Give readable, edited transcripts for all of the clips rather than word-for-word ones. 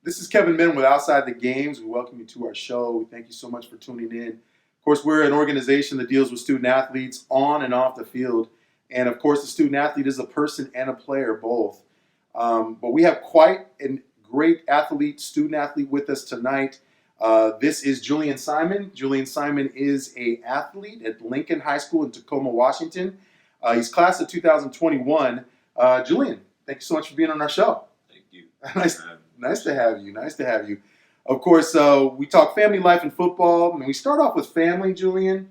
This is Kevin Min with Outside the Games. We welcome you to our show. We thank you so much for tuning in. Of course, we're an organization that deals with student athletes on and off the field. And of course, the student athlete is a person and a player, both. But we have quite a great athlete, student athlete with us tonight. This is Julien Simon. Julien Simon is an athlete at Lincoln High School in Tacoma, Washington. He's class of 2021. Julien, thank you so much for being on our show. Thank you. Nice to have you. Nice to have you. Of course, we talk family life and football, and we start off with family, Julien.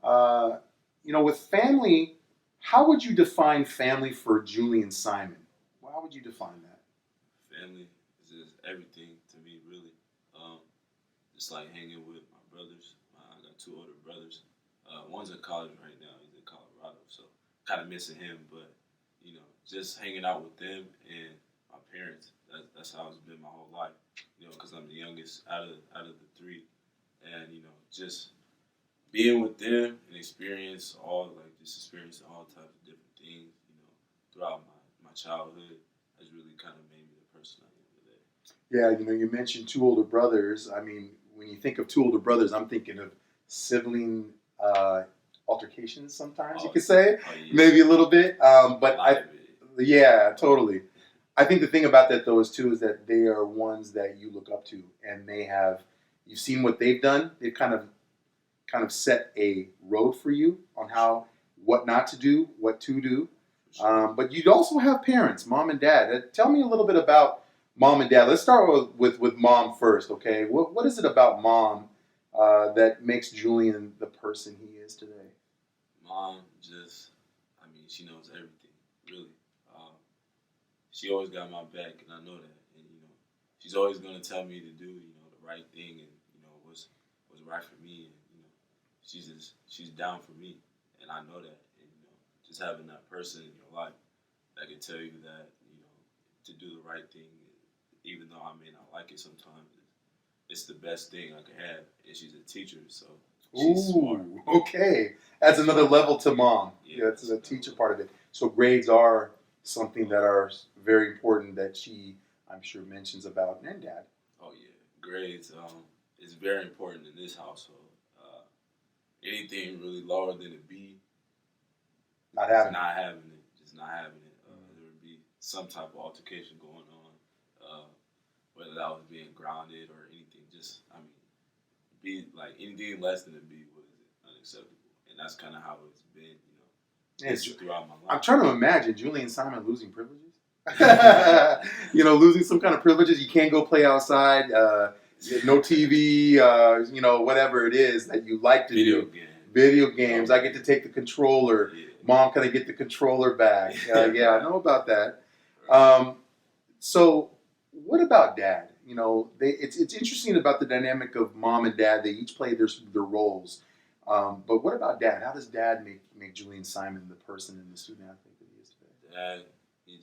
With family, how would you define family for Julien Simon? How would you define that? Family is just everything to me, really. Just like hanging with my brothers. I got two older brothers. One's in college right now. He's in Colorado, so kind of missing him. But just hanging out with them and my parents. That's how it's been my whole life. Because I'm the youngest out of the three, and just being with them and experiencing all types of different things. Throughout my childhood has really kind of made me the person I am Yeah, today. you mentioned two older brothers. I mean, when you think of two older brothers, I'm thinking of sibling altercations. Sometimes you could say, maybe a little bit. Yeah, totally. I think the thing about that though is that they are ones that you look up to, and you've seen what they've done. They've kind of set a road for you on what not to do, what to do. But you'd also have parents, mom and dad. Tell me a little bit about mom and dad. Let's start with mom first, okay? What is it about mom that makes Julien the person he is today? Mom she knows everything, really. She always got my back, and I know that. And she's always gonna tell me to do the right thing, and what's right for me. And she's down for me, and I know that. And just having that person in your life that can tell you that to do the right thing, even though I may not like it sometimes, it's the best thing I could have. And she's a teacher, so she's smart. Okay, that's another level to mom. Yeah, that's the teacher part of it. So grades are something that are very important that she, I'm sure, mentions about, and dad. Oh yeah, grades is very important in this household. Anything really lower than a B, not having it. Just not having it. There would be some type of altercation going on, whether that was being grounded or anything. Be like anything less than a B was unacceptable, and that's kind of how it's been. Throughout my life. I'm trying to imagine Julien Simon losing privileges. Losing some kind of privileges. You can't go play outside. No TV. Whatever it is that you like to do. Video games. I get to take the controller. Yeah. Mom, can I get the controller back? Yeah, I know about that. So, what about dad? It's interesting about the dynamic of mom and dad. They each play their roles. But what about dad? How does dad make Julien Simon the person and the student athlete that he is today? Dad, he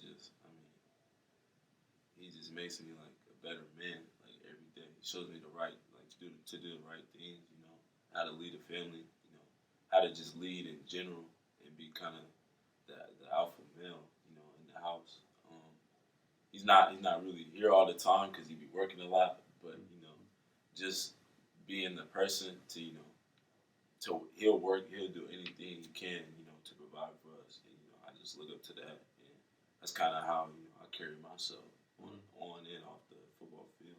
just makes me like a better man. Like every day, he shows me the right to do the right things. How to lead a family. How to just lead in general and be kind of the alpha male. In the house. He's not really here all the time because he be working a lot. But just being the person to he'll do anything he can, to provide for us. And, I just look up to that, and that's kind of how I carry myself on and off the football field.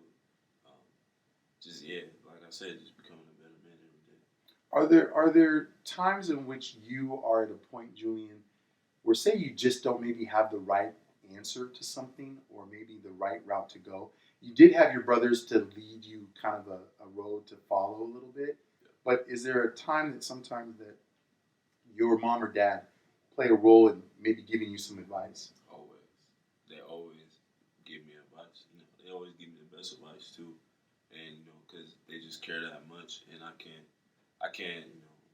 Like I said, just becoming a better man every day. Are there times in which you are at a point, Julien, where say you just don't maybe have the right answer to something, or maybe the right route to go? You did have your brothers to lead you kind of a road to follow a little bit. But is there a time that sometimes that your mom or dad play a role in maybe giving you some advice? Always. They always give me advice. They always give me the best advice too. And because they just care that much, and I can't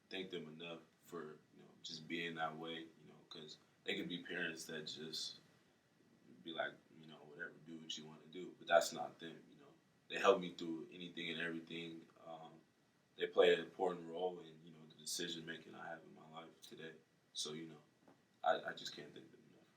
thank them enough for just being that way. Because they can be parents that just be like whatever, do what you want to do. But that's not them. They help me through anything and everything. They play an important role in the decision making I have in my life today. So I just can't think of enough.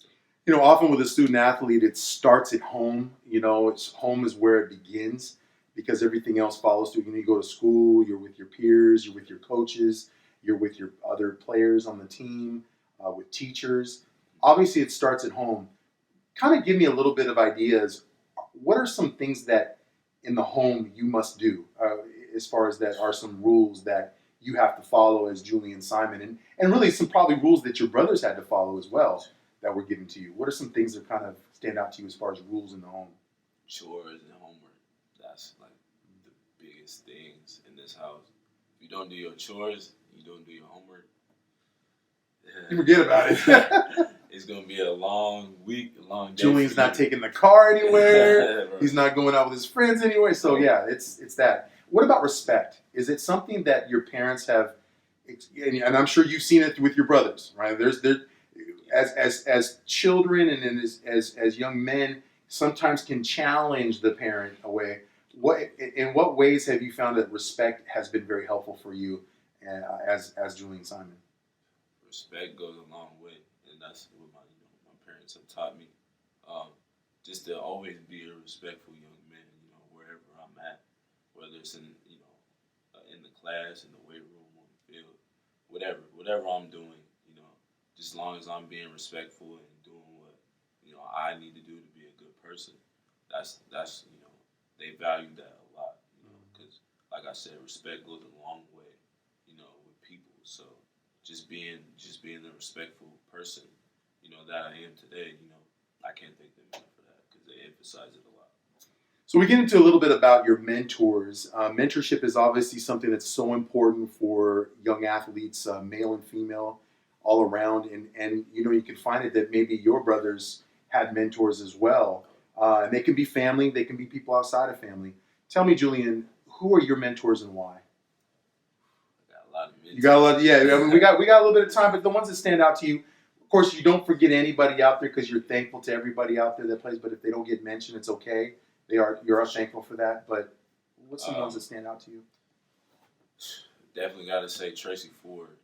Often with a student athlete, it starts at home. It's home is where it begins because everything else follows through. You go to school, you're with your peers, you're with your coaches, you're with your other players on the team, with teachers. Obviously, it starts at home. Kind of give me a little bit of ideas. What are some things that in the home you must do, as far as that are some rules that you have to follow as Julian Simon, and really some probably rules that your brothers had to follow as well that were given to you? What are some things that kind of stand out to you as far as rules in the home? Chores and homework. That's like the biggest things in this house. If you don't do your chores, you don't do your homework. You forget about it. It's gonna be a long week, a long day. Julian's not taking the car anywhere. Right. He's not going out with his friends anywhere. So yeah, it's that. What about respect? Is it something that your parents have? And I'm sure you've seen it with your brothers, right? As children and as young men, sometimes can challenge the parent away. In what ways have you found that respect has been very helpful for you as Julian Simon? Respect goes a long way, and that's what my parents have taught me. Just to always be a respectful young man, wherever I'm at, whether it's in in the class, in the weight room, on the field, whatever I'm doing, just as long as I'm being respectful and doing what I need to do to be a good person. That's they value that a lot, because like I said, respect goes a long way, with people. So just being the respectful person, that I am today, I can't thank them enough for that because they emphasize it a lot. So we get into a little bit about your mentors. Mentorship is obviously something that's so important for young athletes, male and female, all around. And you can find it that maybe your brothers had mentors as well. And they can be family, they can be people outside of family. Tell me, Julian, who are your mentors and why? I got a lot of mentors. You got a lot, yeah. I mean, we got a little bit of time, but the ones that stand out to you, of course, you don't forget anybody out there because you're thankful to everybody out there that plays. But if they don't get mentioned, it's okay. You're thankful for that. But what's some ones that stand out to you? Definitely got to say Tracy Ford.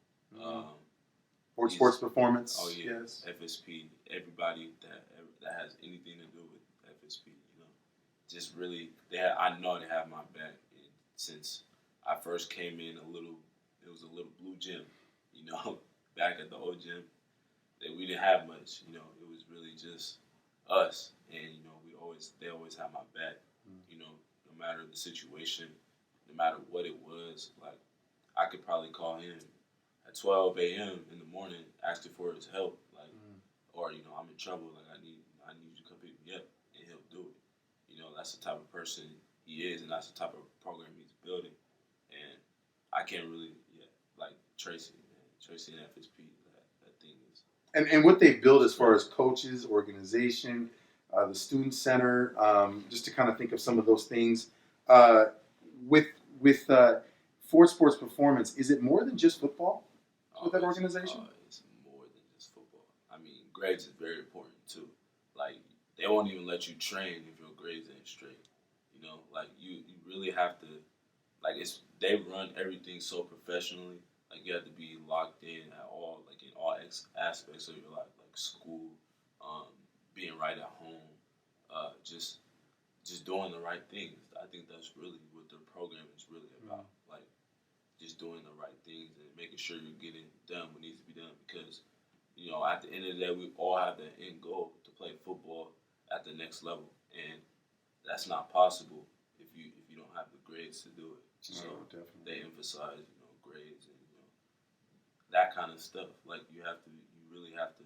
Sports Performance. Oh yeah, yes. FSP. Everybody that has anything to do with FSP, just really I know they have my back. And since I first came in, it was a little blue gym, back at the old gym. That we didn't have much, it was really just us, and they always had my back, no matter the situation, no matter what it was. Like I could probably call him at 12 a.m. in the morning, asking for his help, or I'm in trouble, like I need you to come pick me up, and he'll do it. That's the type of person he is, and that's the type of program he's building, and I can't really, like Tracy, and FSP, that thing is. And what they've built as far as coaches, organization, the student center, just to kind of think of some of those things. With Ford Sports Performance, is it more than just football with that organization? It's more than just football. I mean, grades is very important too. Like they won't even let you train if your grades ain't straight. Like you really have to. Like they run everything so professionally. Like you have to be locked in at all, like in all aspects of your life, like school, being right at home, just doing the right things. I think that's really what the program is really about. Like just doing the right things and making sure you're getting done what needs to be done. Because at the end of the day, we all have the end goal to play football at the next level, and that's not possible if you don't have the grades to do it. So they emphasize grades and that kind of stuff. Like you really have to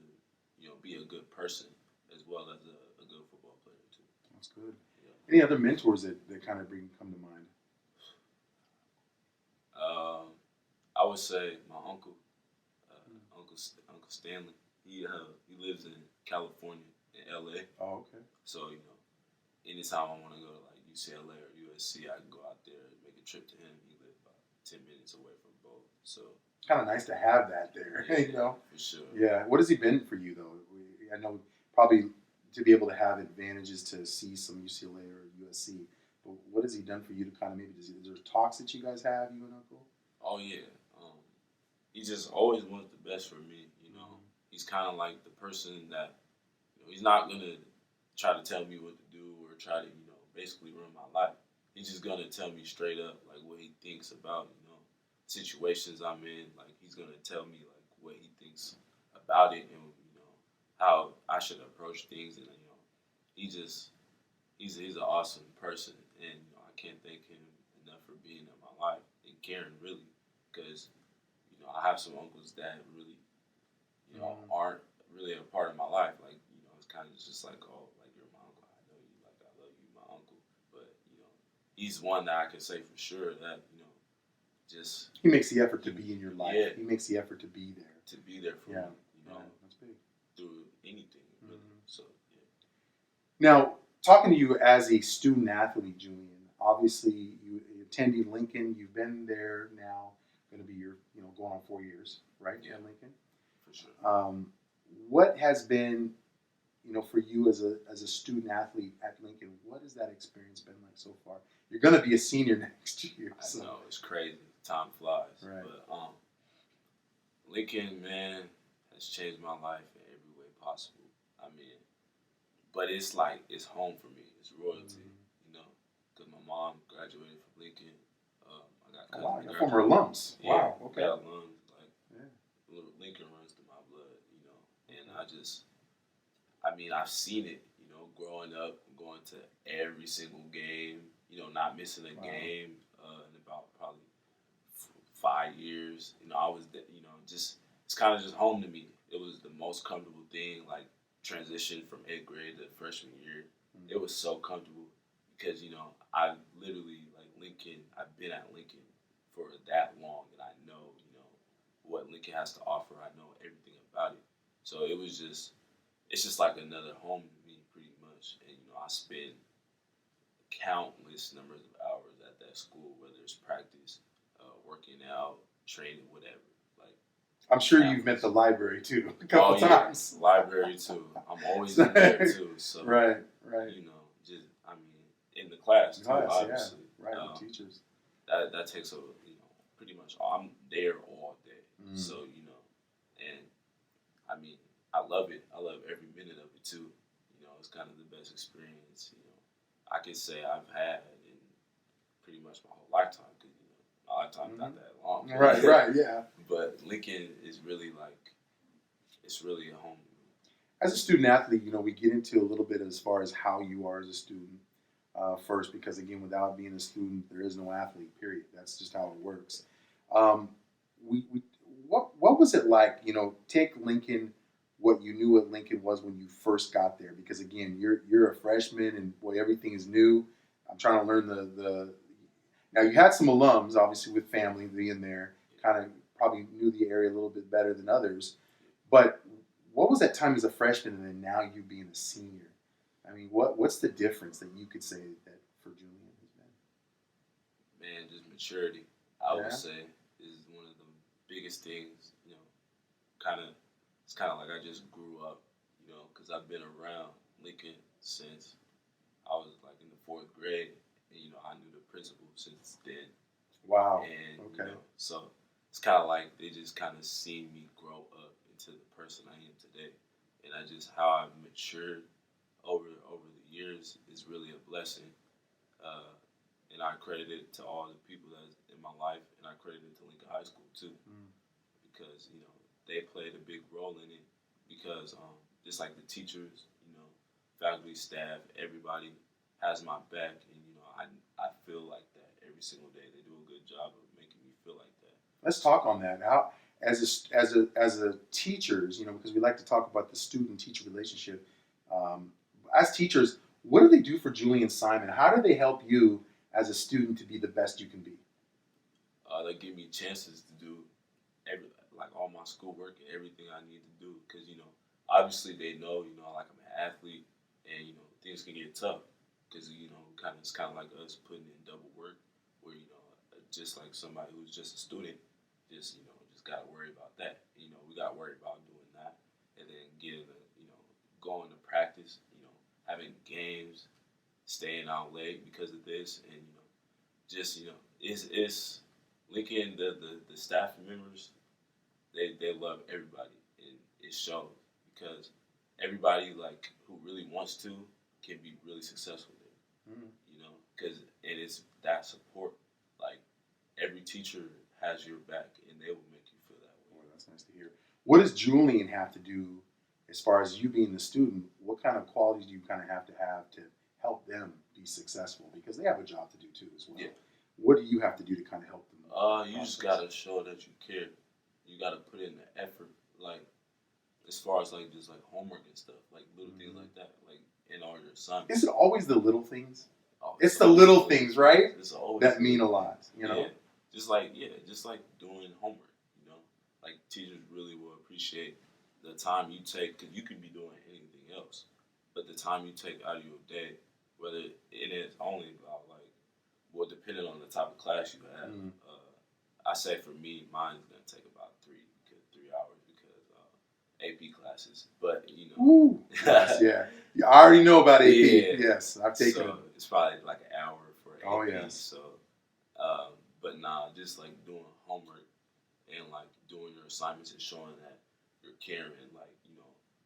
be a good person as well as a good football player too. That's good. Yeah. Any other mentors that kind of come to mind? I would say my uncle, Uncle Stanley. He lives in California, in LA. Oh, okay. So anytime I want to go to like UCLA or USC, I can go out there and make a trip to him. He lives about 10 minutes away from both. So kind of nice to have that there, For sure. Yeah. What has he been for you though? I know probably to be able to have advantages to see some UCLA or USC. But what has he done for you to kind of maybe? Is there talks that you guys have, you and Uncle? Oh yeah. He just always wants the best for me. He's kind of like the person that he's not gonna try to tell me what to do or try to, basically run my life. He's just gonna tell me straight up like what he thinks about, situations I'm in. Like he's gonna tell me like what he thinks about it and how I should approach things. And he's an awesome person, and I can't thank him enough for being in my life and caring really, because I have some uncles that really aren't really a part of my life. Like it's kind of just like, oh, like you're my uncle, I know you, like I love you, my uncle. But he's one that I can say for sure that just he makes the effort to be in your life. Yeah. He makes the effort to be there. To be there for me, that's big. Through anything, really. So, Now, talking to you as a student athlete, Julian, obviously you attended Lincoln. You've been there now, going to be your, going on 4 years, right? Yeah. At Lincoln. For sure. What has been, for you as a student athlete at Lincoln, what has that experience been like so far? You're going to be a senior next year. I know, it's crazy. Time flies. Right. But Lincoln, man, has changed my life in every way possible. I mean, but it's like, it's home for me. It's royalty, because my mom graduated from Lincoln. I got cousins. Wow, you're former alums. Yeah, wow, okay. Got alums. Little Lincoln runs through my blood, and I've seen it, growing up, going to every single game, not missing a game in about probably 5 years. I was, it's kind of just home to me. It was the most comfortable thing, like transition from 8th grade to freshman year. Mm-hmm. It was so comfortable because, I literally, like Lincoln, I've been at Lincoln for that long, and I know, what Lincoln has to offer. I know everything about it. So it's just like another home to me, pretty much. And, I spend countless numbers of hours at that school, whether it's practice, working out, training, whatever. Like, I'm sure you've met the library too a couple times. Library too. I'm always in there too. So right. In the class too, obviously. Yeah. Right, the teachers. That takes pretty much. I'm there all day. So and I love it. I love every minute of it too. It's kind of the best experience. I could say I've had in pretty much my whole lifetime. Because my lifetime's not that long. Right, yeah. But Lincoln is really it's really a home. As a student athlete, we get into a little bit as far as how you are as a student first, because again, without being a student, there is no athlete. Period. That's just how it works. What was it like? Take Lincoln. What you knew what Lincoln was when you first got there, because again, you're a freshman and boy, everything is new. I'm trying to learn the. Now you had some alums, obviously with family being there, kind of probably knew the area a little bit better than others. But what was that time as a freshman, and then now you being a senior? I mean, what's the difference that you could say that for Julien has been? Man, just maturity. I would say is one of the biggest things. It's kind of like I just grew up, because I've been around Lincoln since I was like in the 4th grade, and I knew the principal since then. Wow. And okay. So it's kind of like they just kind of seen me grow up into the person I am today, and how I've matured over the years is really a blessing, and I credit it to all the people that's in my life, and I credit it to Lincoln High School too, because they played a big role in it, because just like the teachers, faculty, staff, everybody has my back, and I feel like that every single day. They do a good job of making me feel like that. Let's talk on that. How, as a teachers, because we like to talk about the student-teacher relationship. As teachers, what do they do for Julien Simon? How do they help you as a student to be the best you can be? They give me chances to do all my schoolwork and everything I need to do, because obviously they know like I'm an athlete, and things can get tough, because it's kind of like us putting in double work, where just like somebody who's just a student, just got to worry about that. We got to worry about doing that, and then going to practice, having games, staying out late because of this, and it's Lincoln, the staff members. They love everybody, and it shows, because everybody like who really wants to can be really successful there. Mm. You know, because it is that support. Like every teacher has your back, and they will make you feel that way. Well, that's nice to hear. What does Julian have to do as far as you being the student? What kind of qualities do you kind of have to help them be successful? Because they have a job to do too as well. Yeah. What do you have to do to kind of help them? You just gotta show that you care. You gotta put in the effort. Like as far as like just like homework and stuff, like little things like that, like in all your assignments. Is it always the little things? Oh, It's the little things, right? It's always That mean a lot. You know. Just like doing homework. You know, like teachers really will appreciate the time you take because you could be doing anything else, but the time you take out of your day, whether it is only about like, well, depending on the type of class you have. I say for me, mine's gonna take about 3 hours because AP classes. But you know, Ooh, yes, yeah. I already know about AP. Yeah. Yes, I've taken it. It's probably like an hour for AP. Oh, yes. So, but just like doing homework and like doing your assignments and showing that you're caring. Like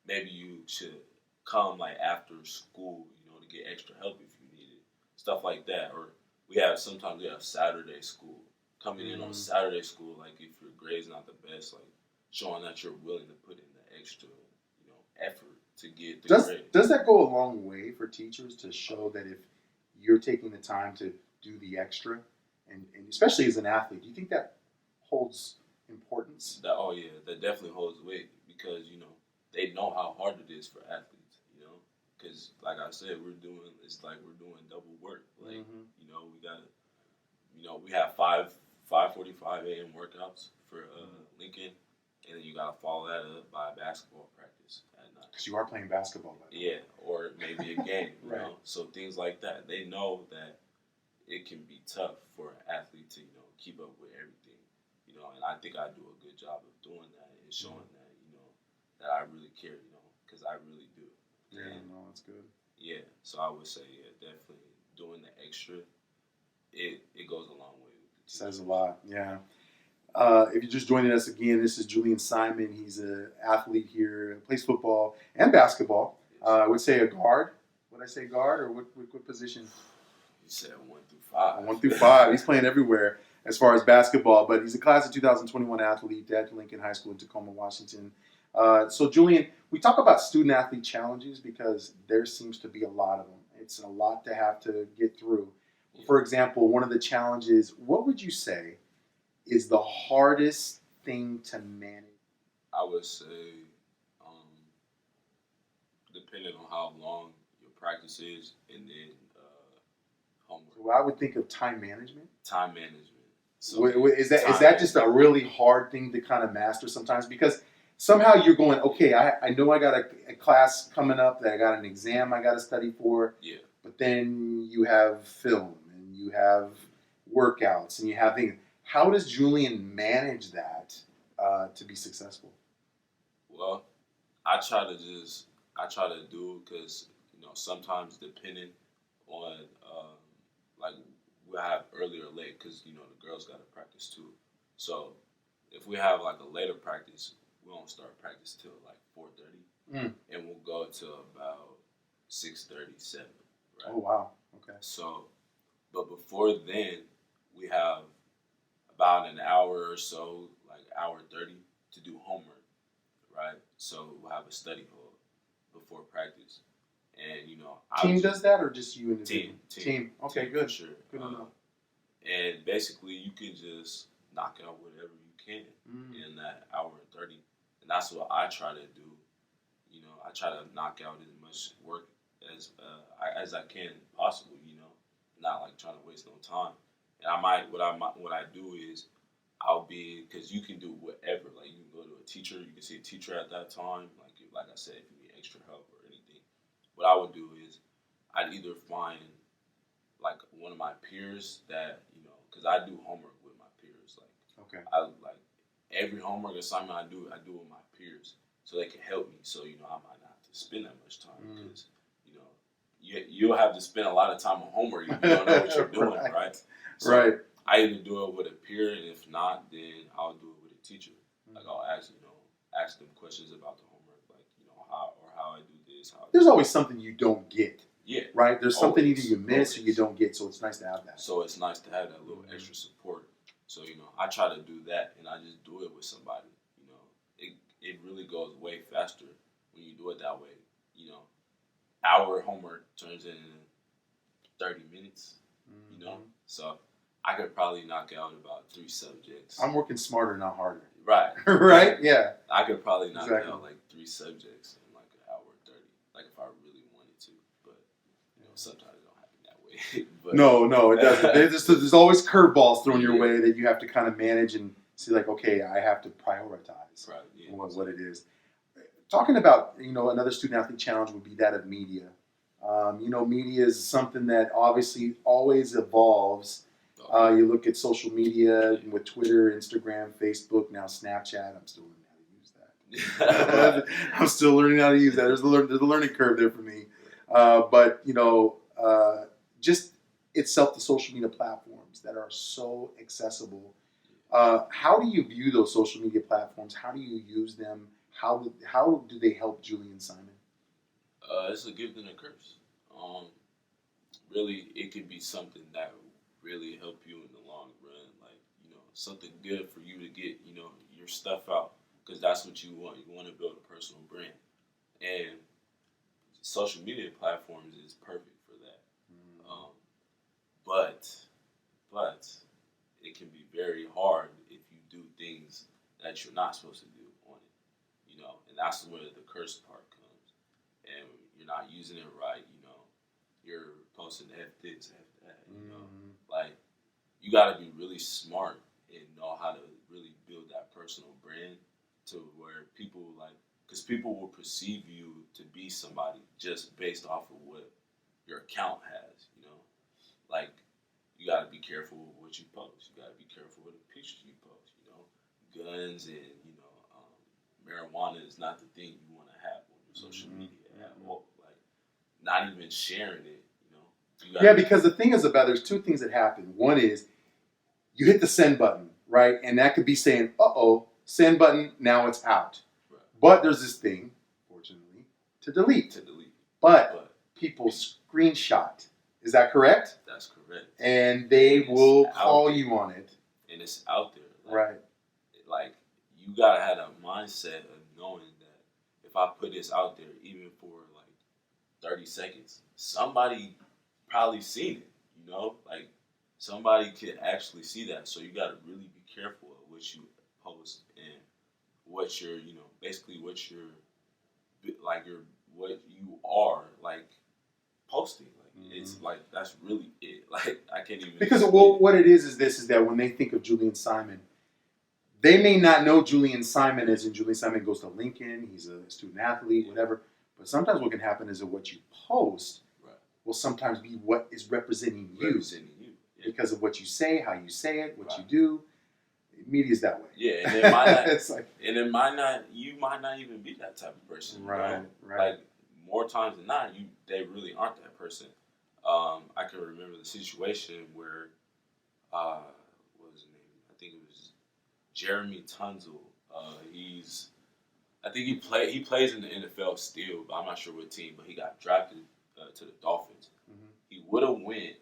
maybe you should come like after school, to get extra help if you need it, stuff like that. Or sometimes we have Saturday school. Coming in on Saturday school, like if your grade's not the best, like showing that you're willing to put in the extra, effort to get the grade. Does that go a long way for teachers to show that if you're taking the time to do the extra, and especially as an athlete, do you think that holds importance? That definitely holds weight because they know how hard it is for athletes. Because like I said, we're doing double work. Like we gotta, we have 5:45 a.m. workouts for Lincoln, and then you gotta follow that up by basketball practice at night. Because you are playing basketball, by the way. Yeah, or maybe a game. Right. So things like that. They know that it can be tough for an athlete to keep up with everything. And I think I do a good job of doing that and showing that that I really care. Because I really do. Yeah, and, no, that's good. Yeah, so I would say definitely doing the extra. It goes a long way. Says a lot, yeah. If you're just joining us again, this is Julien Simon. He's an athlete here, plays football and basketball. I would say a guard. Would I say guard or what position? You said 1 through 5. 1 through 5. He's playing everywhere as far as basketball, but he's a class of 2021 athlete at Lincoln High School in Tacoma, Washington. So, Julien, we talk about student-athlete challenges because there seems to be a lot of them. It's a lot to have to get through. For example, one of the challenges, what would you say is the hardest thing to manage? I would say, depending on how long your practice is, and then homework. Well, I would think of time management. Time management. So is that just a really hard thing to kind of master sometimes? Because somehow you're going, okay, I know I got a class coming up, that I got an exam I got to study for. Yeah. But then you have film and you have workouts and you have things. How does Julien manage that to be successful? Well, I try to do it because sometimes depending on like we have early or late because the girls got to practice too. So if we have like a later practice, we won't start practice till like 4:30, and we'll go till about 6:37. Right? Oh wow! Okay. So, but before then, we have about an hour or so, like hour 30, to do homework, right? So we'll have a study hall before practice, and team does that or just you and the team? Okay, team, good. For sure. Good to know. And basically, you can just knock out whatever you can in that hour and 30, and that's what I try to do. I try to knock out as much work as I can possible. Not like trying to waste no time. And what I do is because you can do whatever. Like you can go to a teacher, you can see a teacher at that time. Like I said, if you need extra help or anything, what I would do is I'd either find like one of my peers that because I do homework with my peers. Okay. I like every homework assignment I do with my peers, so they can help me. So I might not have to spend that much time because you'll have to spend a lot of time on homework if you don't know what you're doing, right? So right. I either do it with a peer, and if not, then I'll do it with a teacher. Like I'll ask them questions about the homework, like how I do this. There's always something you don't get. Yeah. Right? There's something either Always. you miss or Always. you don't get, so it's nice to have that. So it's nice to have that little extra support. So, I try to do that, and I just do it with somebody. It really goes way faster when you do it that way. Our homework turns in 30 minutes, So I could probably knock out about 3 subjects. I'm working smarter, not harder. Right. Right? Yeah. I could probably knock out like 3 subjects in like an hour 30, like if I really wanted to. But, sometimes it don't happen that way. But, no, it doesn't. There's always curveballs thrown your way that you have to kind of manage and see, like, okay, I have to prioritize what it is. Talking about, another student-athlete challenge would be that of media. Media is something that obviously always evolves. You look at social media with Twitter, Instagram, Facebook, now Snapchat. I'm still learning how to use that. I'm still learning how to use that. There's a learning curve there for me. But, just itself, the social media platforms that are so accessible. How do you view those social media platforms? How do you use them? How do they help Julien Simon? It's a gift and a curse. Really, it could be something that will really help you in the long run. Like, something good for you to get, your stuff out. Because that's what you want. You want to build a personal brand. And social media platforms is perfect for that. But it can be very hard if you do things that you're not supposed to do on it. And that's where the curse part comes. And you're not using it right, you're posting F this, F that, Like, you got to be really smart and know how to really build that personal brand to where people, because people will perceive you to be somebody just based off of what your account has, Like, you got to be careful with what you post. You got to be careful with the pictures you post, Guns and, marijuana is not the thing you want to have on your social media at all. Like, not even sharing it, Because the thing is there's 2 things that happen. One is you hit the send button, right? And that could be saying, send button, now it's out. Right. But there's this thing, fortunately, to delete. But people screenshot. Is that correct? That's correct. And they will call you on it. And it's out there. Right. Like, you got to have a mindset of knowing that if I put this out there, even for like 30 seconds, somebody probably seen it, Like, somebody could actually see that. So you got to really be careful of what you post and what you're, basically what you're, what you are, posting. It's that's really it. I can't even. Because what it is that when they think of Julien Simon, they may not know Julien Simon as in Julien Simon goes to Lincoln, he's a student athlete, whatever. But sometimes what can happen is that what you post will sometimes be what is representing you. Because of what you say, how you say it, what you do. Media's that way. Yeah, and it might not, you might not even be that type of person. Right. Like, more times than not, they really aren't that person. I can remember the situation where, what was his name? I think it was Jeremy Tunzel. He plays in the NFL still, but I'm not sure what team. But he got drafted to the Dolphins. Mm-hmm. He would have went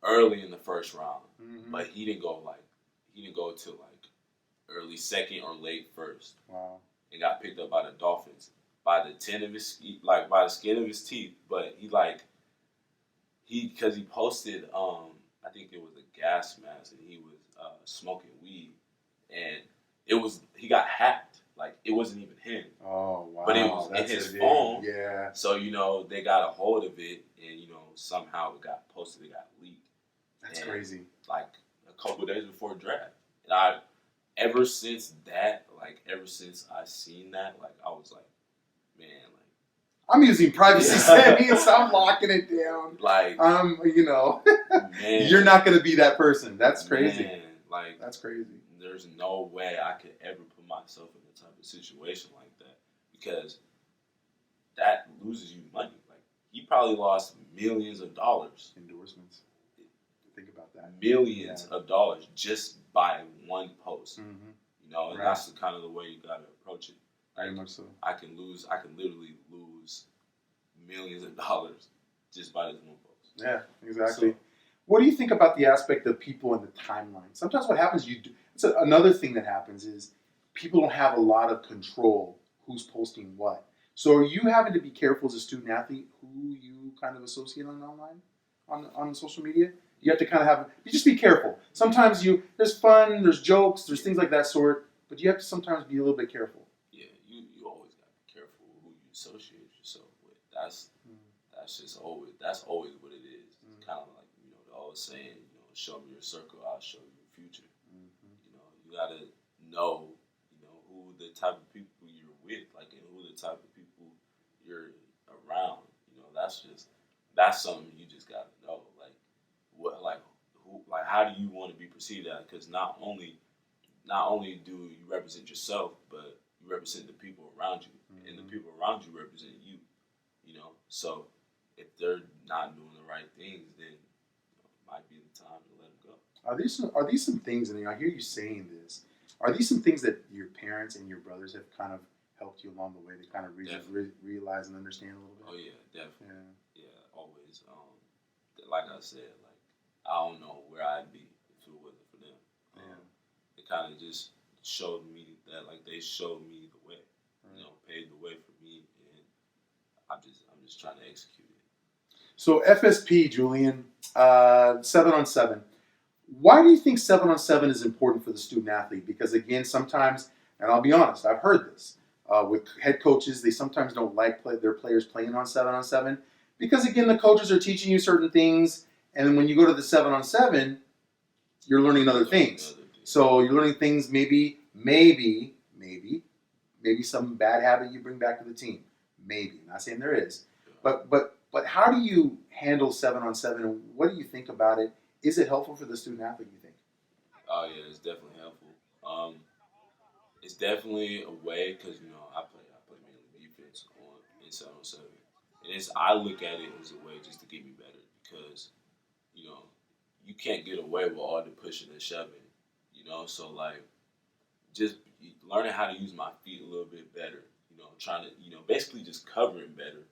early in the first round, but he didn't go till early second or late first. Wow! And got picked up by the Dolphins by the skin of his teeth. But because he posted, I think it was a gas mask, and he was smoking weed, and he got hacked. It wasn't even him. Oh, wow. But it was in his phone. Yeah. So, they got a hold of it, and, somehow it got posted, it got leaked. That's crazy. A couple of days before draft. And ever since I seen that, I was like, man, I'm using privacy settings, I'm locking it down. Man, you're not going to be that person. That's crazy. Man, that's crazy. There's no way I could ever put myself in a type of situation like that, because that loses you money. He probably lost millions of dollars. Endorsements. Think about that. Millions of dollars just by one post. Mm-hmm. And that's the kind of the way you got to approach it. Very much so. I can literally lose millions of dollars just by this one post. Yeah, exactly. What do you think about the aspect of people in the timeline? Sometimes what happens, another thing that happens is people don't have a lot of control who's posting what. So are you having to be careful as a student athlete who you kind of associate online, on social media? You have to kind of you just be careful. Sometimes there's fun, there's jokes, there's things like that sort, but you have to sometimes be a little bit careful. Yeah, you always got to be careful who you associate yourself with. That's always what it is. It's kind of like, the old saying, show me your circle, I'll show you your future. You got to know, who the type of people you're with, like, and who the type of people you're around. That's something you just got to know. How do you want to be perceived as? Because not only do you represent yourself, but you represent the people around you, and the people around you represent you. So if they're not doing the right things, then it might be the time to let them go. Are these some things? And I hear you saying this. Are these some things that your parents and your brothers have kind of helped you along the way to kind of realize and understand a little bit? Oh yeah, definitely. Yeah, always. Like I said, I don't know where I'd be if it wasn't for them. They kind of just showed me that, they showed me the way, paved the way for me, and I'm just trying to execute it. So FSP, Julien, 7-on-7. Why do you think 7-on-7 is important for the student athlete? Because again, sometimes, and I'll be honest, I've heard this with head coaches, they sometimes don't like their players playing on 7-on-7 because again, the coaches are teaching you certain things. And then when you go to the 7-on-7, you're learning other things. So you're learning things, maybe some bad habit you bring back to the team. Maybe. Not saying there is. But how do you handle 7-on-7, and what do you think about it? Is it helpful for the student athlete, you think? Oh yeah, it's definitely helpful. It's definitely a way because I play mainly defense in 7-on-7, and I look at it as a way just to get me better because you can't get away with all the pushing and shoving, So just learning how to use my feet a little bit better, trying to basically just covering better.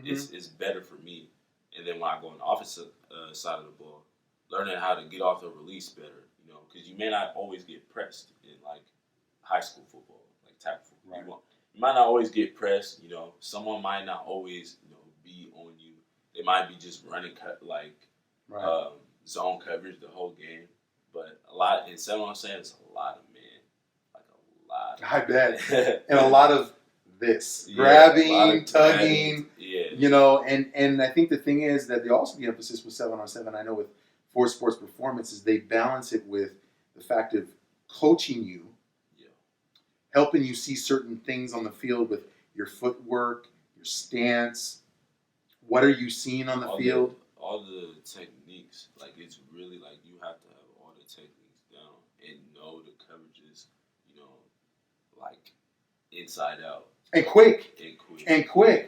It's better for me. And then when I go on the offensive side of the ball, learning how to get off the release better, because you may not always get pressed in high school football, tackle football. Right. You might not always get pressed. Someone might not always be on you. They might be just running zone coverage the whole game. But a lot in 7-on-7, it's a lot of men, a lot. I bet, and a lot of this grabbing, tugging. And I think the thing is that the emphasis with 7-on-7. I know with Force Sports Performance is they balance it with the fact of coaching you, helping you see certain things on the field with your footwork, your stance. What are you seeing on the field? All the techniques, it's really you have to have all the techniques down and know the coverages, inside out. And quick.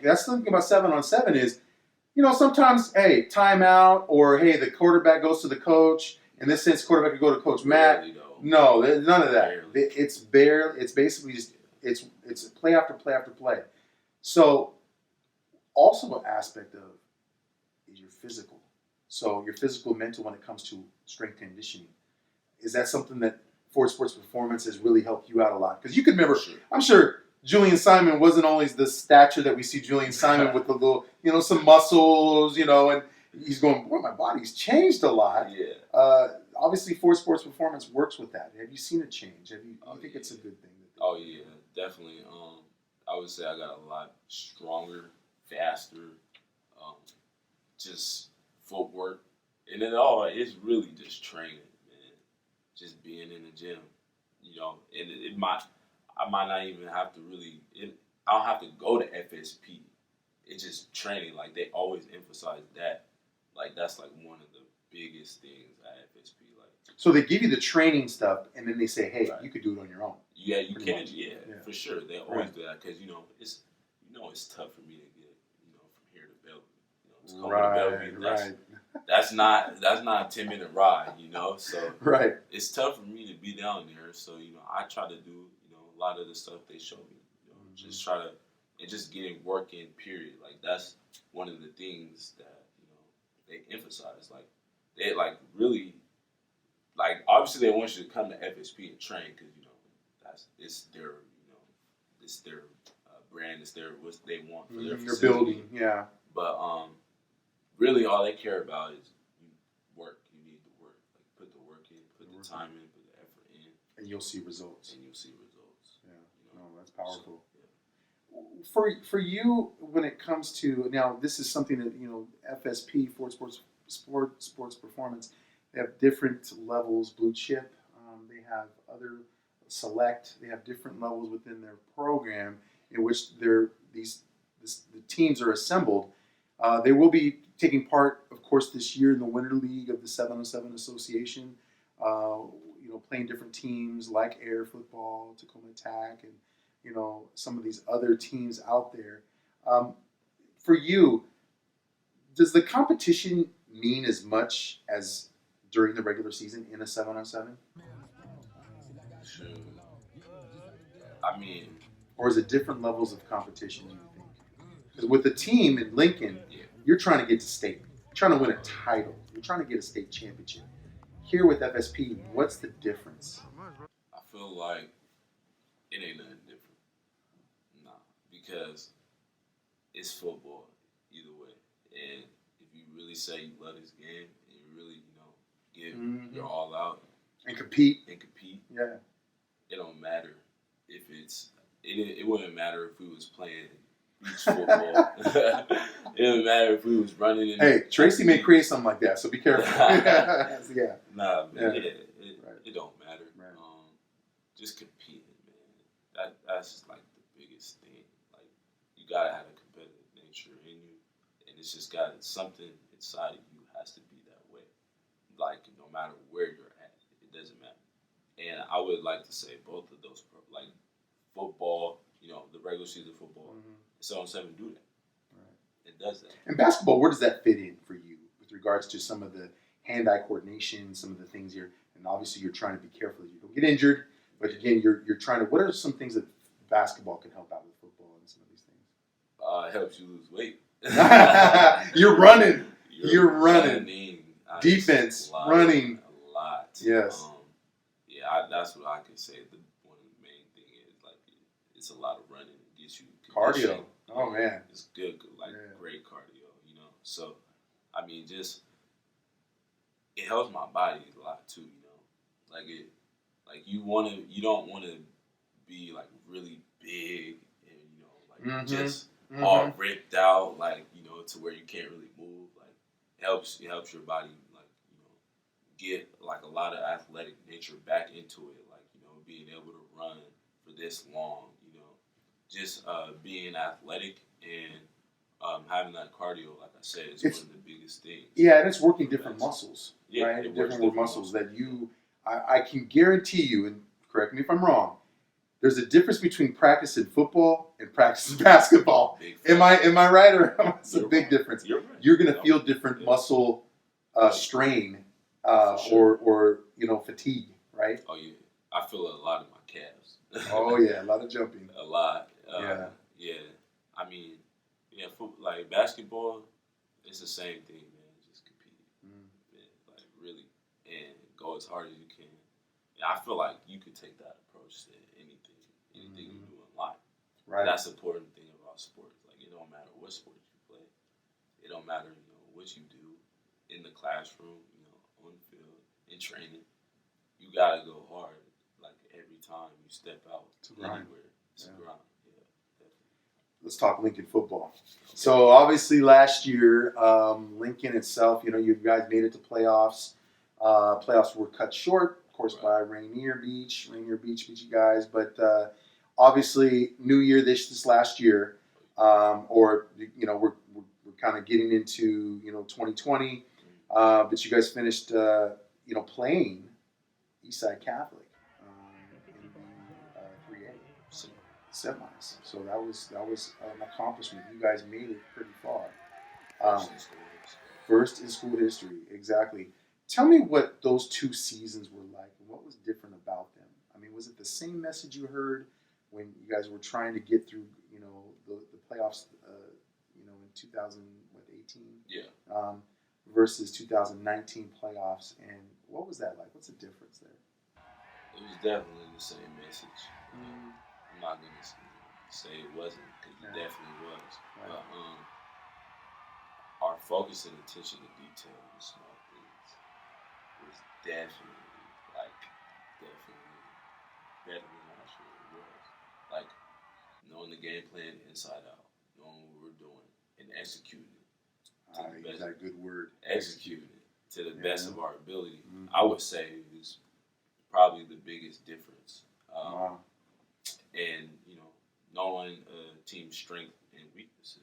That's the thing about 7-on-7 is, sometimes, hey, timeout, or hey, the quarterback goes to the coach. In this sense, quarterback could go to Coach Matt. No, none of that. It's basically just it's play after play after play. So, also an aspect of is your physical. So your physical, mental when it comes to strength conditioning. Is that something that Force Sports Performance has really helped you out a lot? Because you could remember, I'm sure Julien Simon wasn't always the stature that we see Julien Simon with the little, some muscles, and he's going, boy, my body's changed a lot. Yeah. Obviously, Force Sports Performance works with that. Have you seen a change? Do you think it's a good thing? Oh, yeah, definitely. I would say I got a lot stronger, faster, just footwork. And it's really just training, man. Just being in the gym, and I might not even have to I don't have to go to FSP. It's just training. They always emphasize that. That's one of the biggest things at FSP. So they give you the training stuff, and then they say, hey, you could do it on your own. Yeah, you can. Yeah, for sure. They always do that because it's tough for me to get from here to Bellevue. To Bellevue. That's not a 10-minute ride. So it's tough for me to be down there. So I try to do a lot of the stuff they show me. Just try to and just getting work in. Period. Like that's one of the things that they emphasize. Like they like really like obviously they want you to come to FSP and train because it's their it's their brand, it's their what they want for their facility. Building, yeah. But really all they care about is work. You need the work. Like put the work in, put the time in, put the effort in, and you'll see results. Yeah, no, that's powerful. So, for you, when it comes to now, this is something that FSP, Ford Sports Performance, they have different levels. Blue chip, they have other select. They have different levels within their program in which the teams are assembled. They will be taking part, of course, this year in the Winter League of the 707 Association. Playing different teams like Air Football, Tacoma Attack, and some of these other teams out there. For you, does the competition mean as much as during the regular season in a 707? Sure. I mean, or is it different levels of competition? You think? Because with the team in Lincoln, you're trying to get to state, you're trying to win a title, you're trying to get a state championship. Here with FSP, what's the difference? I feel like it ain't nothing different. Nah, because it's football either way. And if you really say you love this game and you really, give your all out and compete, yeah, it don't matter if it wouldn't matter if we was playing beach football. It doesn't matter if we was running in. Hey, Tracy may create something like that, so be careful. Yeah. Nah, man. It don't matter. Right. Just competing, man. That's just like the biggest thing. Like you gotta have a competitive nature in you, and it's just got something inside of you has to be that way. Like no matter where you're at, it doesn't matter. And I would like to say both of those, like football, the regular season football, 7-on-7 do that. Right. It does that. And basketball, where does that fit in for you with regards to some of the hand-eye coordination, some of the things and obviously you're trying to be careful that you don't get injured, but again, you're trying to, what are some things that basketball can help out with football and some of these things? It helps you lose weight. You're running. You're running. Defense, running. A lot. Yes. That's what I can say. One of the main thing is like it's a lot of running. It gets you cardio. Oh man, it's good, great cardio. So I mean, just it helps my body a lot too. You don't want to be like really big and just all ripped out to where you can't really move. Like it helps your body get like a lot of athletic nature back into it, being able to run for this long, just being athletic and having that cardio, like I said, is one of the biggest things. Yeah, and it's working different muscles, right? Different muscles that I can guarantee you, and correct me if I'm wrong, there's a difference between practicing football and practicing basketball. Am I right, or it's a big difference? You're right. You're going to feel different muscle strain. Or fatigue, right? Oh yeah, I feel a lot in my calves. Oh yeah, a lot of jumping. A lot. Yeah. I mean, like basketball, it's the same thing, man. Just compete, like really, and go as hard as you can. And I feel like you could take that approach to anything you do in life. Right. And that's the important thing about sports. Like it don't matter what sport you play. It don't matter, what you do in the classroom. On the field, in training, you gotta go hard. Like every time you step out to anywhere, it's a grind. Yeah, definitely. Let's talk Lincoln football. Okay. So obviously last year, Lincoln itself, you guys made it to playoffs. Playoffs were cut short, of course, by Rainier Beach beat you guys. But obviously, new year this last year, we're kind of getting into 2020. But you guys finished, playing Eastside Catholic in the 3A semis. So that was an accomplishment. You guys made it pretty far. First in school history, exactly. Tell me what those 2 seasons were like and what was different about them. I mean, was it the same message you heard when you guys were trying to get through, the playoffs, in 2018, Yeah. Versus 2019 playoffs, and what was that like? What's the difference there? It was definitely the same message. I'm not gonna say it wasn't, because it definitely was. Right. But our focus and attention to detail and small things was definitely better than last year. It was like knowing the game plan inside out, knowing what we're doing, and executing it. Is that a good word? Executing it to the best of our ability. Mm-hmm. I would say is probably the biggest difference. Wow. And knowing a team's strength and weaknesses.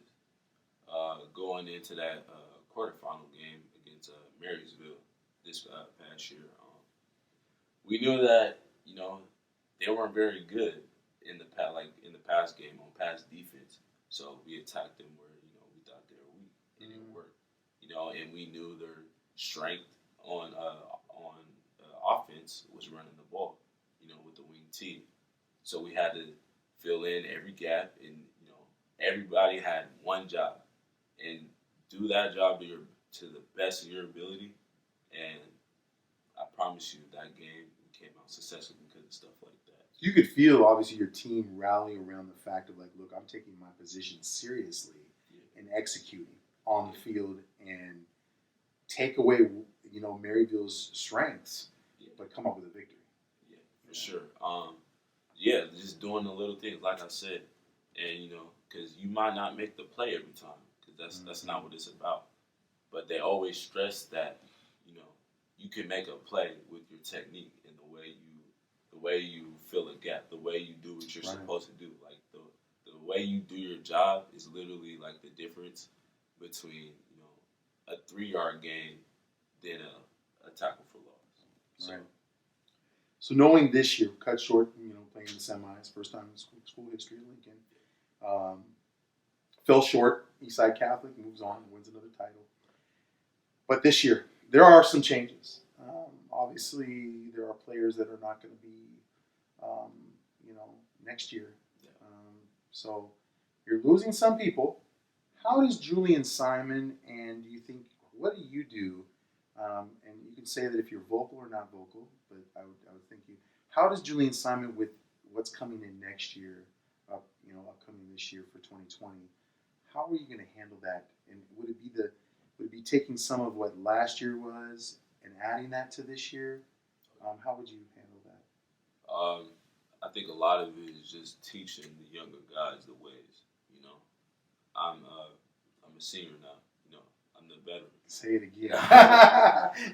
Going into that quarterfinal game against Marysville this past year, we knew that they weren't very good in the past game on pass defense. So we attacked them where we thought they were weak, and it worked. And we knew their strength on offense was running the ball. With the wing T. So we had to fill in every gap, and everybody had one job, and do that job to the best of your ability. And I promise you, that game we came out successful because of stuff like that. You could feel obviously your team rally around the fact of like, look, I'm taking my position seriously and executing on the field and take away Maryville's strengths, but come up with a victory. Yeah, for sure. Just doing the little things, like I said, and because you might not make the play every time, because that's not what it's about. But they always stress that you can make a play with your technique and the way you fill a gap, the way you do what you're supposed to do. Like the way you do your job is literally like the difference between a 3-yard gain than a tackle for loss. Right. So knowing this year, cut short, playing in the semis, first time in school history, Lincoln, fell short. Eastside Catholic moves on, wins another title. But this year, there are some changes. Obviously, there are players that are not going to be, next year. So you're losing some people. How does Julien Simon, and do you think, what do you do? And you can say that if you're vocal or not vocal, but I would think you. How does Julien Simon, with what's coming in next year, upcoming this year for 2020, how are you going to handle that? And would it be taking some of what last year was and adding that to this year? How would you handle that? I think a lot of it is just teaching the younger guys the ways. I'm a senior now. I'm the veteran. Say it again.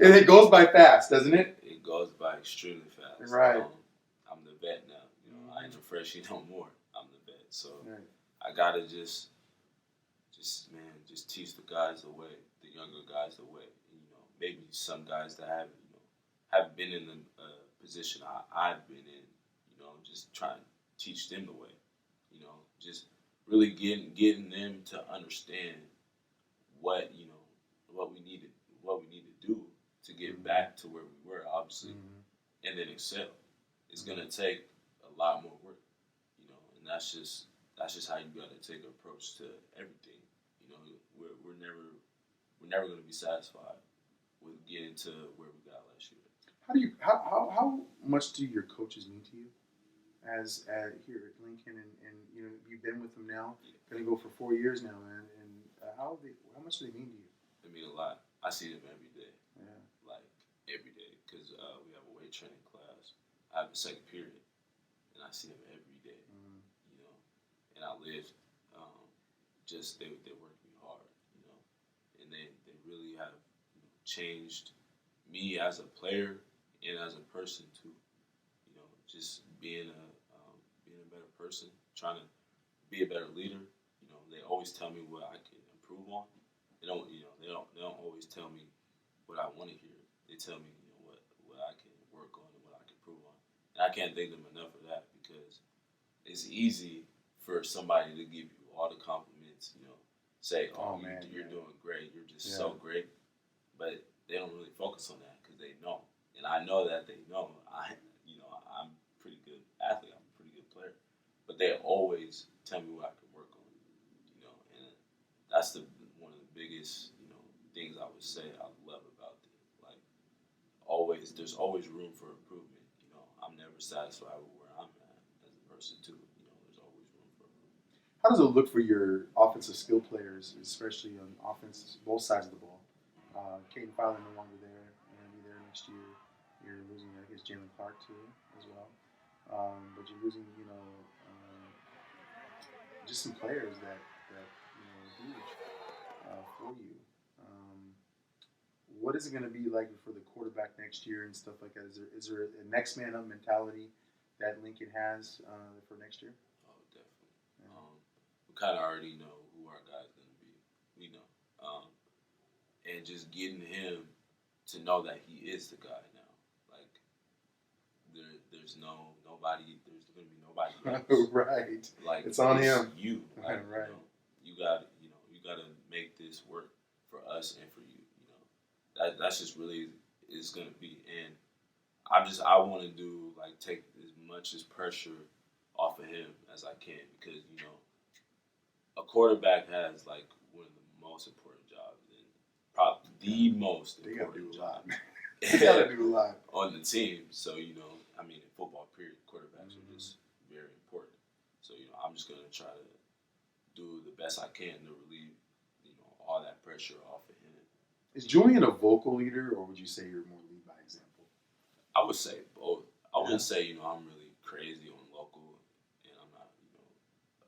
And it goes by fast, doesn't it? It goes by extremely fast. Right. I'm the vet now. I ain't a freshie no more. I'm the vet. So right. I gotta just teach the guys the way, the younger guys the way. Maybe some guys that haven't been in the position I've been in. Just try and teach them the way. Just really getting them to understand what we need to do to get back to where we were, obviously, and then excel. It's gonna take a lot more work, and that's just how you gotta take an approach to everything. We're never gonna be satisfied with getting to where we got last year. How much do your coaches mean to you? As here at Lincoln, and you've been with them now, going to go for 4 years now, man. And how much do they mean to you? They mean a lot. I see them every day. Yeah. Like every day, because we have a weight training class. I have a second period, and I see them every day. And I live. They work me hard, and they really have changed me as a player and as a person too. Just being a better person, trying to be a better leader. They always tell me what I can improve on. They don't always tell me what I want to hear. They tell me what I can work on and what I can improve on. And I can't thank them enough for that, because it's easy for somebody to give you all the compliments. Say, you're doing great. You're just so great. But they don't really focus on that because they know, and I know that they know. I'm a pretty good athlete. I'm a pretty good player. But they always tell me what I can work on. You know, and that's one of the biggest things I would say I love about it. Like there's always room for improvement. You know, I'm never satisfied with where I'm at as a person too. You know, there's always room for improvement. How does it look for your offensive skill players, especially on offense, both sides of the ball? Caden Fowler no longer there, and be there next year. You're losing, I guess, Jalen Clark too, as well. But you're losing, just some players that are huge for you. What is it going to be like for the quarterback next year and stuff like that? Is there a next man up mentality that Lincoln has for next year? Oh, definitely. Yeah. We kind of already know who our guy's going to be. We know. And just getting him to know that he is the guy now. Like, there's nobody. There's going to be nobody else. Right. Like, it's on him. You. Like, right. You got to make this work for us and for you. That's just really is going to be. And I want to take as much as pressure off of him as I can, because a quarterback has one of the most important jobs, and probably the most important job. They got to do a lot on the team. So in football period, quarterbacks are just very important. So I'm just going to try to do the best I can to relieve all that pressure off of him. Is Julien a vocal leader, or would you say you're more lead by example? I would say both. I wouldn't say I'm really crazy on local, and I'm not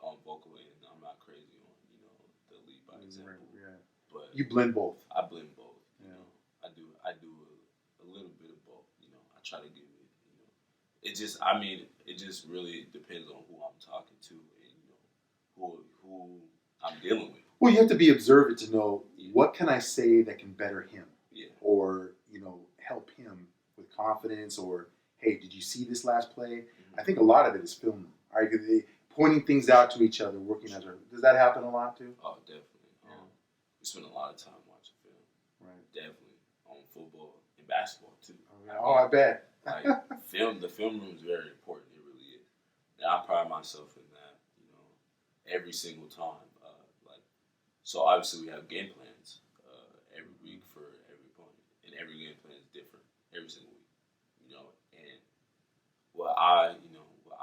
on vocal, and I'm not crazy on the lead by example. Yeah. But you blend both. I blend both. Yeah. I do a little bit of both. I try to give it. It just really depends on who I'm talking to and who I'm dealing with. Well, you have to be observant to know what can I say that can better him, or help him with confidence, or hey, did you see this last play? Mm-hmm. I think a lot of it is film. Right, pointing things out to each other, working as a. Does that happen a lot too? Oh, definitely. We spend a lot of time watching film. Right. Definitely on football and basketball too. I bet. The film room is very important. It really is. And I pride myself in that. Every single time. So obviously we have game plans every week for every opponent, and every game plan is different every single week. And what I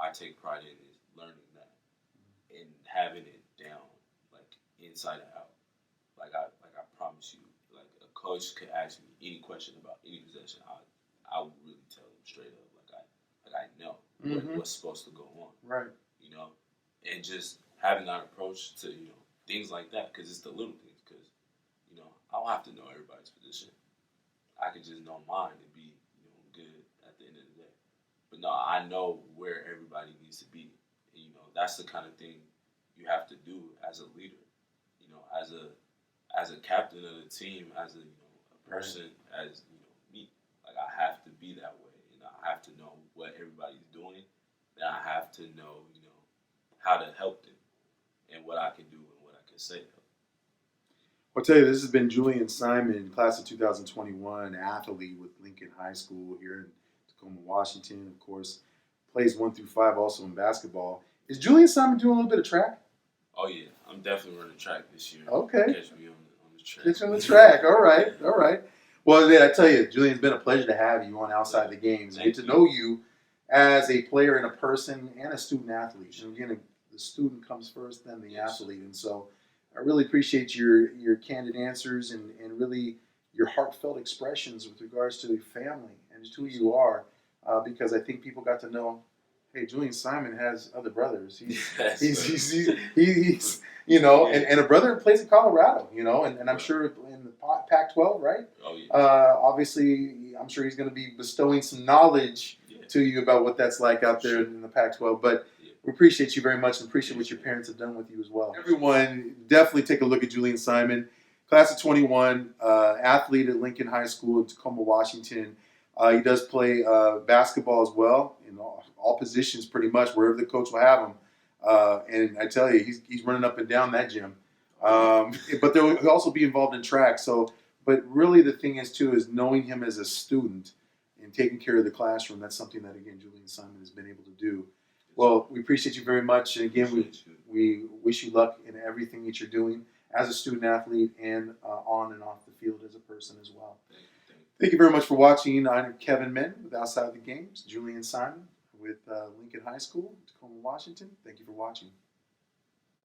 take pride in is learning that and having it down inside and out. I promise you, a coach could ask me any question about any possession, I would really tell them straight up, I know what's supposed to go on. Right. And just having that approach to things like that, because it's the little things. Because I don't have to know everybody's position. I can just know mine and be good at the end of the day. But no, I know where everybody needs to be. And, that's the kind of thing you have to do as a leader. As a captain of the team, as a person, as me. I have to be that way, and I have to know what everybody's doing, and I have to know how to help them, and what I can do and what I can say. I'll tell you, this has been Julien Simon, class of 2021, athlete with Lincoln High School here in Tacoma, Washington. Of course, plays 1 through 5 also in basketball. Is Julien Simon doing a little bit of track? Oh, yeah. I'm definitely running track this year. Okay. Catch me on the track. Catch you on the track. All right. Well, I tell you, Julien, it's been a pleasure to have you on Outside the Games. Get to know you as a player and a person and a student athlete. And again, the student comes first, then the athlete. And so I really appreciate your candid answers and really your heartfelt expressions with regards to family and just who you are, because I think people got to know, hey, Julien Simon has other brothers. He's and a brother plays in Colorado, and I'm sure in the Pac-12, right? Oh, yeah. Obviously, I'm sure he's going to be bestowing some knowledge to you about what that's like out there in the Pac-12. But we appreciate you very much and appreciate what your parents have done with you as well. Everyone, definitely take a look at Julien Simon, class of 21, athlete at Lincoln High School in Tacoma, Washington. He does play basketball as well in all positions pretty much, wherever the coach will have him. And I tell you, he's running up and down that gym. But he'll also be involved in track. But really the thing is, too, is knowing him as a student and taking care of the classroom. That's something that, again, Julien Simon has been able to do. Well, we appreciate you very much. And again, Appreciate you. we wish you luck in everything that you're doing as a student athlete and on and off the field as a person as well. Thank you. Thank you. Thank you very much for watching. I'm Kevin Min with Outside of the Games, Julien Simon with Lincoln High School, Tacoma, Washington. Thank you for watching.